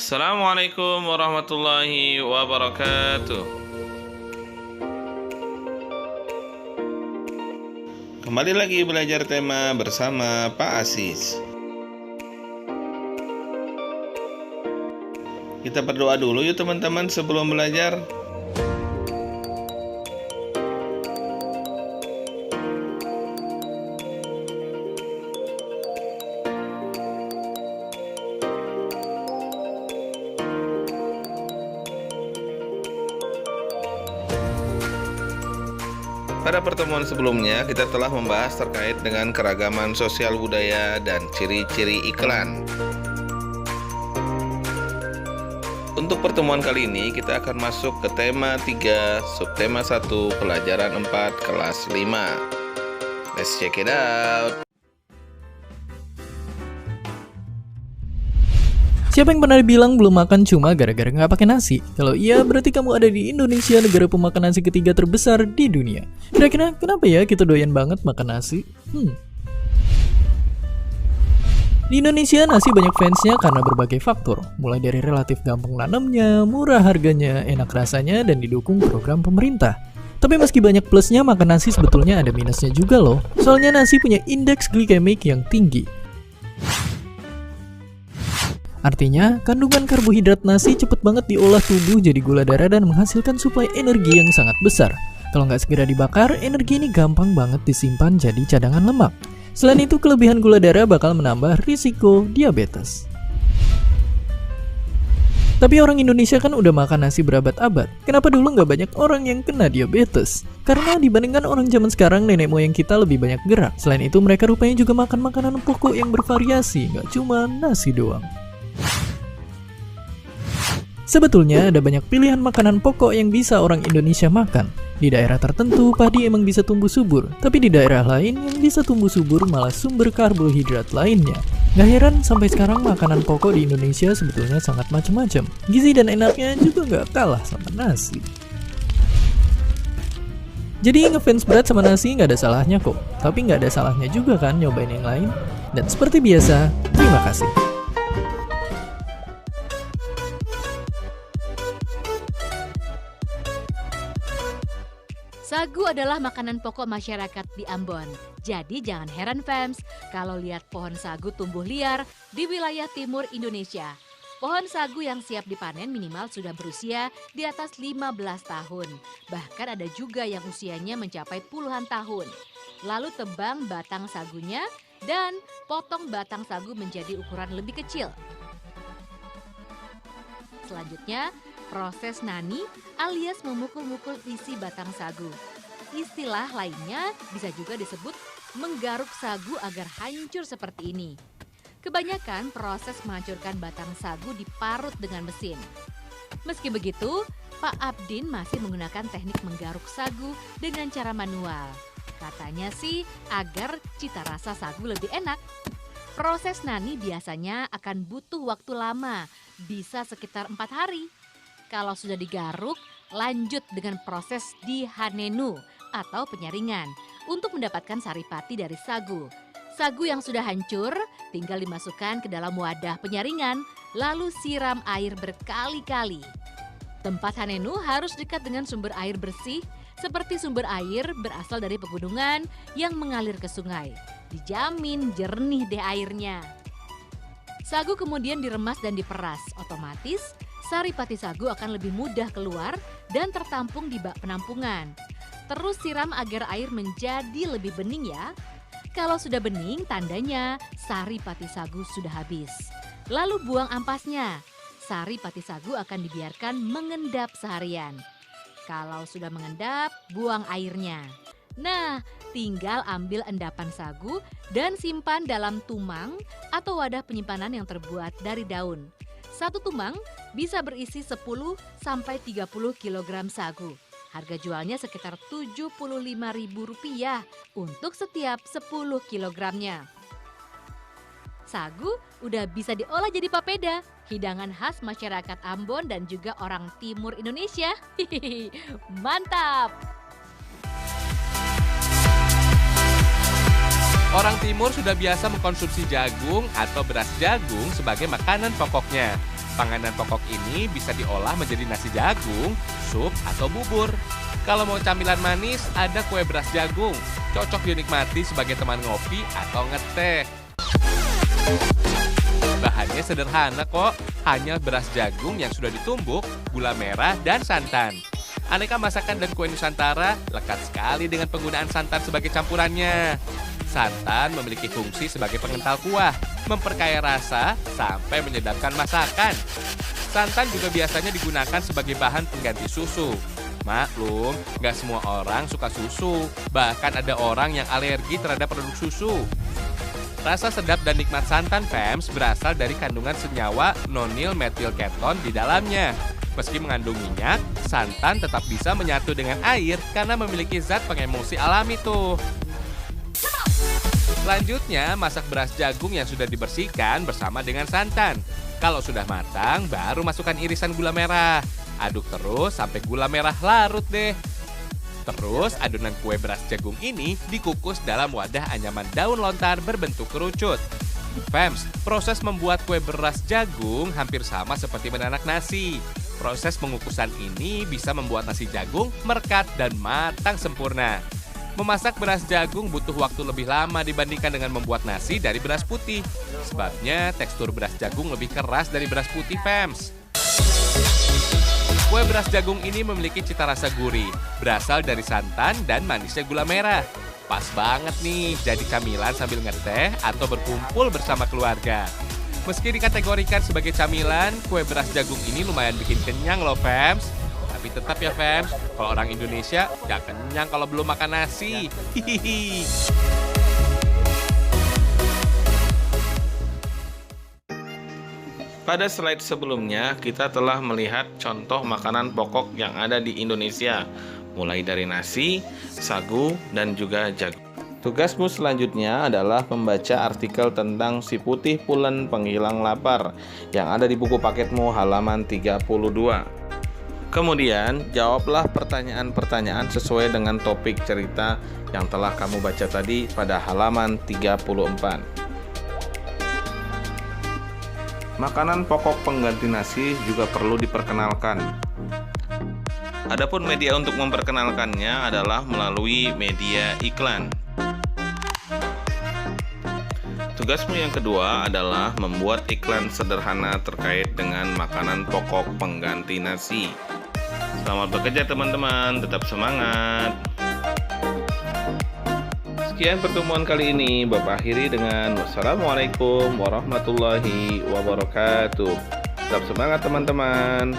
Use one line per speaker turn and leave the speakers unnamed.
Assalamualaikum warahmatullahi wabarakatuh. Kembali lagi belajar tema bersama Pak Asis. Kita berdoa dulu yuk teman-teman sebelum belajar. Pada pertemuan sebelumnya, kita telah membahas terkait dengan keragaman sosial budaya dan ciri-ciri iklan. Untuk pertemuan kali ini, kita akan masuk ke tema 3, subtema 1, pelajaran 4, kelas 5. Let's check it out.
Siapa yang pernah bilang belum makan cuma gara-gara nggak pakai nasi? Kalau iya, berarti kamu ada di Indonesia, negara pemakan nasi ketiga terbesar di dunia. Kira-kira kenapa ya kita doyan banget makan nasi? Di Indonesia, nasi banyak fansnya karena berbagai faktor. Mulai dari relatif gampang nanamnya, murah harganya, enak rasanya, dan didukung program pemerintah. Tapi meski banyak plusnya, makan nasi sebetulnya ada minusnya juga loh. Soalnya nasi punya indeks glikemik yang tinggi. Artinya, kandungan karbohidrat nasi cepet banget diolah tubuh jadi gula darah dan menghasilkan suplai energi yang sangat besar. Kalau nggak segera dibakar, energi ini gampang banget disimpan jadi cadangan lemak. Selain itu, kelebihan gula darah bakal menambah risiko diabetes. Tapi orang Indonesia kan udah makan nasi berabad-abad. Kenapa dulu nggak banyak orang yang kena diabetes? Karena dibandingkan orang zaman sekarang, nenek moyang kita lebih banyak gerak. Selain itu, mereka rupanya juga makan makanan pokok yang bervariasi, nggak cuma nasi doang. Sebetulnya ada banyak pilihan makanan pokok yang bisa orang Indonesia makan. Di daerah tertentu, padi emang bisa tumbuh subur. Tapi di daerah lain, yang bisa tumbuh subur malah sumber karbohidrat lainnya. Gak heran sampai sekarang makanan pokok di Indonesia sebetulnya sangat macam-macam. Gizi dan enaknya juga gak kalah sama nasi. Jadi ngefans berat sama nasi gak ada salahnya kok. Tapi gak ada salahnya juga kan nyobain yang lain. Dan seperti biasa, terima kasih.
Sagu adalah makanan pokok masyarakat di Ambon. Jadi jangan heran fans kalau lihat pohon sagu tumbuh liar di wilayah timur Indonesia. Pohon sagu yang siap dipanen minimal sudah berusia di atas 15 tahun. Bahkan ada juga yang usianya mencapai puluhan tahun. Lalu tebang batang sagunya dan potong batang sagu menjadi ukuran lebih kecil. Selanjutnya, proses nani alias memukul-mukul isi batang sagu. Istilah lainnya bisa juga disebut menggaruk sagu agar hancur seperti ini. Kebanyakan proses menghancurkan batang sagu diparut dengan mesin. Meski begitu, Pak Abdin masih menggunakan teknik menggaruk sagu dengan cara manual. Katanya sih agar cita rasa sagu lebih enak. Proses nani biasanya akan butuh waktu lama, bisa sekitar 4 hari. Kalau sudah digaruk, lanjut dengan proses dihanenu atau penyaringan untuk mendapatkan saripati dari sagu. Sagu yang sudah hancur tinggal dimasukkan ke dalam wadah penyaringan, lalu siram air berkali-kali. Tempat hanenu harus dekat dengan sumber air bersih, seperti sumber air berasal dari pegunungan yang mengalir ke sungai. Dijamin jernih deh airnya. Sagu kemudian diremas dan diperas, otomatis saripati sagu akan lebih mudah keluar dan tertampung di bak penampungan. Terus siram agar air menjadi lebih bening ya. Kalau sudah bening, tandanya saripati sagu sudah habis. Lalu buang ampasnya. Saripati sagu akan dibiarkan mengendap seharian. Kalau sudah mengendap, buang airnya. Nah, tinggal ambil endapan sagu dan simpan dalam tumang atau wadah penyimpanan yang terbuat dari daun. Satu tumang bisa berisi 10 sampai 30 kg sagu. Harga jualnya sekitar Rp75.000 untuk setiap 10 kilogramnya. Sagu udah bisa diolah jadi papeda, hidangan khas masyarakat Ambon dan juga orang timur Indonesia. Mantap!
Orang timur sudah biasa mengkonsumsi jagung atau beras jagung sebagai makanan pokoknya. Panganan pokok ini bisa diolah menjadi nasi jagung, sup, atau bubur. Kalau mau camilan manis, ada kue beras jagung. Cocok dinikmati sebagai teman ngopi atau ngeteh. Bahannya sederhana kok, hanya beras jagung yang sudah ditumbuk, gula merah, dan santan. Aneka masakan dan kue Nusantara lekat sekali dengan penggunaan santan sebagai campurannya. Santan memiliki fungsi sebagai pengental kuah, memperkaya rasa, sampai menyedapkan masakan. Santan juga biasanya digunakan sebagai bahan pengganti susu. Maklum, nggak semua orang suka susu, bahkan ada orang yang alergi terhadap produk susu. Rasa sedap dan nikmat santan Fems berasal dari kandungan senyawa nonil metil keton di dalamnya. Meski mengandung minyak, santan tetap bisa menyatu dengan air karena memiliki zat pengemulsi alami tuh. Selanjutnya, masak beras jagung yang sudah dibersihkan bersama dengan santan. Kalau sudah matang, baru masukkan irisan gula merah. Aduk terus sampai gula merah larut deh. Terus, adonan kue beras jagung ini dikukus dalam wadah anyaman daun lontar berbentuk kerucut. Fems, proses membuat kue beras jagung hampir sama seperti menanak nasi. Proses pengukusan ini bisa membuat nasi jagung merekat dan matang sempurna. Memasak beras jagung butuh waktu lebih lama dibandingkan dengan membuat nasi dari beras putih. Sebabnya tekstur beras jagung lebih keras dari beras putih, Fems. Kue beras jagung ini memiliki cita rasa gurih, berasal dari santan dan manisnya gula merah. Pas banget nih jadi camilan sambil ngeteh atau berkumpul bersama keluarga. Meski dikategorikan sebagai camilan, kue beras jagung ini lumayan bikin kenyang loh, Fems. Tapi tetap ya, Fems, kalau orang Indonesia gak kenyang kalau belum makan nasi. Hihihi.
Pada slide sebelumnya, kita telah melihat contoh makanan pokok yang ada di Indonesia, mulai dari nasi, sagu, dan juga jagung. Tugasmu selanjutnya adalah membaca artikel tentang si putih pulen penghilang lapar yang ada di buku paketmu halaman 32. Kemudian, jawablah pertanyaan-pertanyaan sesuai dengan topik cerita yang telah kamu baca tadi pada halaman 34. Makanan pokok pengganti nasi juga perlu diperkenalkan. Adapun media untuk memperkenalkannya adalah melalui media iklan. Tugasmu yang kedua adalah membuat iklan sederhana terkait dengan makanan pokok pengganti nasi. Selamat bekerja teman-teman, tetap semangat. Sekian pertemuan kali ini, Bapak akhiri dengan wassalamualaikum warahmatullahi wabarakatuh. Tetap semangat teman-teman.